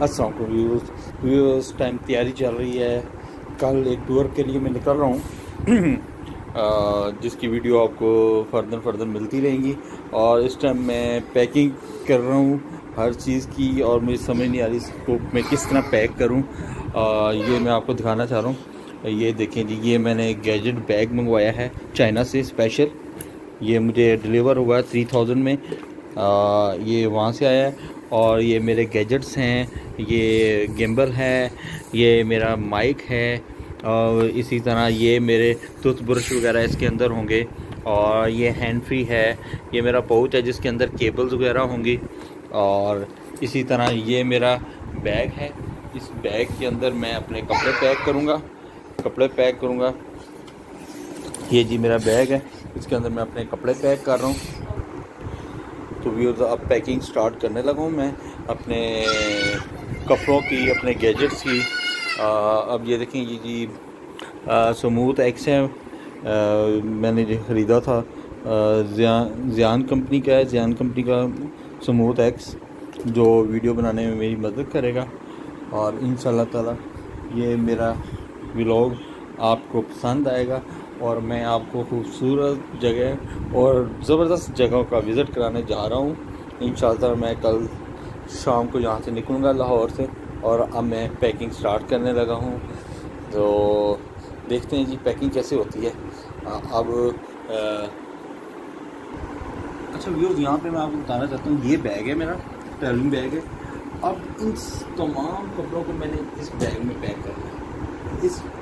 अस्सलाम वालेकुम viewers, time तैयारी चल रही है। कल एक टूर के लिए मैं निकल रहा हूँ जिसकी वीडियो आपको फर्दर मिलती रहेंगी। और इस टाइम मैं पैकिंग कर रहा हूँ हर चीज़ की, और मुझे समझ नहीं आ रही इसको मैं किस तरह पैक करूँ। ये मैं आपको दिखाना चाह रहा हूँ। ये देखें जी, ये मैंने गैजेट बैग मंगवाया है चाइना से स्पेशल। ये मुझे डिलीवर हुआ है 3000 में। ये वहाँ से आया है। और ये मेरे गैजेट्स हैं, ये गिम्बल है, ये मेरा माइक है, और इसी तरह ये मेरे टूथब्रश वगैरह इसके अंदर होंगे। और ये हैंड फ्री है, ये मेरा पाउच है जिसके अंदर केबल्स वगैरह होंगी। और इसी तरह ये मेरा बैग है, इस बैग के अंदर मैं अपने कपड़े पैक करूँगा। ये जी मेरा बैग है, इसके अंदर मैं अपने कपड़े पैक कर रहा हूँ। तो व्यूअर्स, अब पैकिंग स्टार्ट करने लगा हूँ मैं अपने कपड़ों की, अपने गैजेट्स की। अब ये देखें, ये जी स्मूथ एक्स है, मैंने जो ख़रीदा था ज़ियान कंपनी का है, ज़ियान कंपनी का स्मूथ एक्स, जो वीडियो बनाने में मेरी मदद करेगा। और इंशाल्लाह ताला ये मेरा व्लॉग आपको पसंद आएगा, और मैं आपको खूबसूरत जगह और ज़बरदस्त जगहों का विज़िट कराने जा रहा हूँ। इंशाअल्लाह मैं कल शाम को यहाँ से निकलूँगा लाहौर से, और अब मैं पैकिंग स्टार्ट करने लगा हूँ। तो देखते हैं जी पैकिंग कैसे होती है। अच्छा व्यूअर्स, यहाँ पे मैं आपको बताना चाहता हूँ, ये बैग है मेरा, ट्रैवलिंग बैग है। अब इन तमाम कपड़ों को मैंने इस बैग में पैक करना है।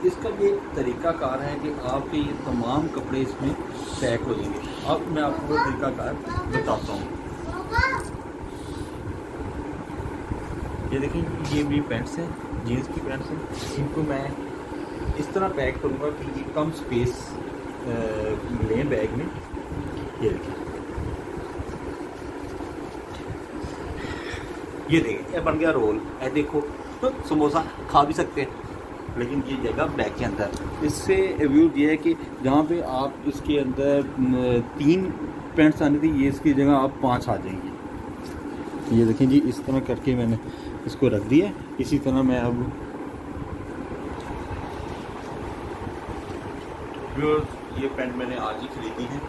इसका ये तरीक़ाकार है कि आपके ये तमाम कपड़े इसमें पैक हो जाएंगे। अब मैं आपको वो तरीक़ाकार बताता हूँ। ये देखिए, ये मेरी पैंट्स हैं, जीन्स की पैंट्स हैं। इनको मैं इस तरह पैक करूँगा कि ये कम स्पेस लें बैग में। ये देखिए, ये बन गया रोल। ये देखो, तो समोसा खा भी सकते हैं, लेकिन ये जगह बैग के अंदर। इससे व्यू ये है कि जहाँ पे आप इसके अंदर 3 पैंट्स आनी थी, ये इसकी जगह आप 5 आ जाएंगी। ये देखें जी, इस तरह करके मैंने इसको रख दिया। इसी तरह मैं अब ये पैंट मैंने आज ही खरीदी है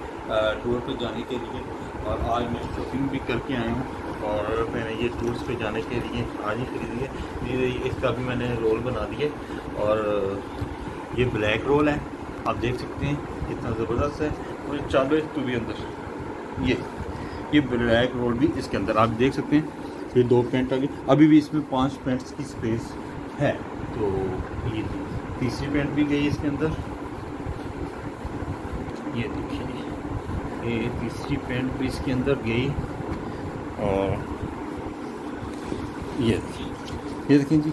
टूर पर जाने के लिए, और आज मैं शॉपिंग भी करके आया हूँ। और मैंने ये टूर्स पे जाने के लिए आज ही खरीदी है। ये इसका भी मैंने रोल बना दिया, और ये ब्लैक रोल है, आप देख सकते हैं कितना ज़बरदस्त है। और चादर तो भी अंदर ये ब्लैक रोल भी इसके अंदर आप देख सकते हैं। ये 2 पैंट आ गई, अभी भी इसमें 5 पैंट्स की स्पेस है। तो ये तीसरी पैंट भी गई इसके अंदर। ये देखिए, ये तीसरी पैंट भी इसके अंदर गई। और ये देखिए जी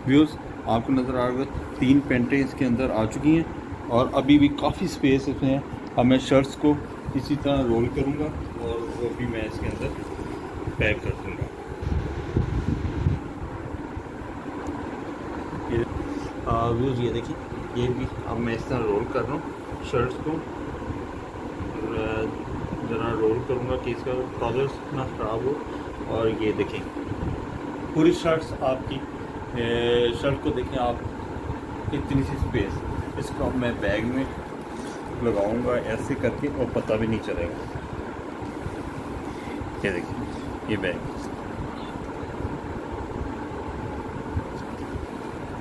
व्यूअर्स, आपको नज़र आ रहा है 3 पैंटें इसके अंदर आ चुकी हैं, और अभी भी काफ़ी स्पेस इसमें है। अब मैं शर्ट्स को इसी तरह रोल करूँगा, और वो भी मैं इसके अंदर पैक कर दूँगा। व्यूअर्स, ये देखिए, ये भी अब मैं इस तरह रोल कर रहा हूँ शर्ट्स को। ज़रा रोल करूँगा कि इसका कलर ना ख़राब हो। और ये देखें, पूरी शर्ट्स आपकी शर्ट को देखें आप, इतनी सी स्पेस। इसको अब मैं बैग में लगाऊंगा ऐसे करके, और पता भी नहीं चलेगा। ये देखिए, ये बैग,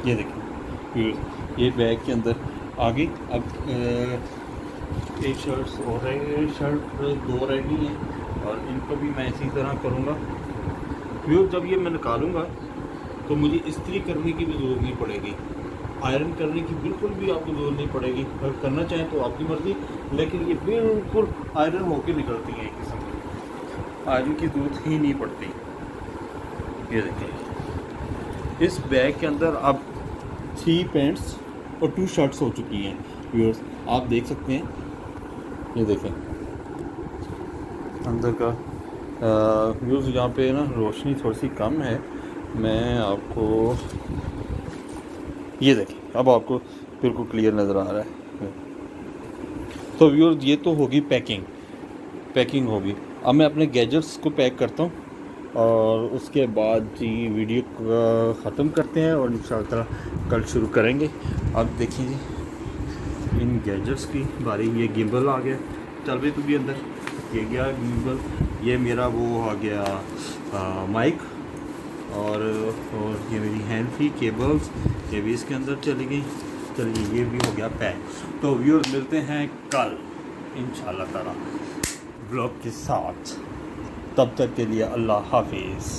ये देखिए, ये बैग के अंदर आ गई। अब एक शर्ट्स और रह गई, शर्ट 2 रह गई हैं, और इनको भी मैं इसी तरह करूँगा। फिर जब ये मैं निकालूँगा तो मुझे इस्त्री करने की भी ज़रूरत नहीं पड़ेगी, आयरन करने की बिल्कुल भी आपको ज़रूरत नहीं पड़ेगी। अगर करना चाहें तो आपकी मर्ज़ी, लेकिन ये बिल्कुल आयरन होकर निकलती हैं, एक किस्म की आयरन की ज़रूरत ही नहीं पड़ती। ये देखिए, इस बैग के अंदर अब 3 पैंट्स और 2 शर्ट्स हो चुकी हैं। व्यूअर्स, आप देख सकते हैं, ये देखें अंदर का व्यूज़। यहाँ पे ना रोशनी थोड़ी सी कम है, मैं आपको ये देखें, अब आपको बिल्कुल क्लियर नज़र आ रहा है। तो व्यूअर्स, ये तो होगी पैकिंग होगी। अब मैं अपने गैजेट्स को पैक करता हूँ, और उसके बाद जी वीडियो ख़त्म करते हैं और इंशाअल्लाह कल शुरू करेंगे। अब देखिए जी इन गैजेट्स की बारी। ये गिम्बल आ गया, चल भी तू भी अंदर। ये गया गिम्बल, ये मेरा वो आ गया माइक, और ये मेरी हैंड फ्री केबल्स, ये भी इसके अंदर चली गई। चलिए ये भी हो गया पैक। तो व्यूअर्स मिलते हैं कल इंशाअल्लाह ताला ब्लॉग के साथ। तब तक के लिए अल्लाह हाफिज़।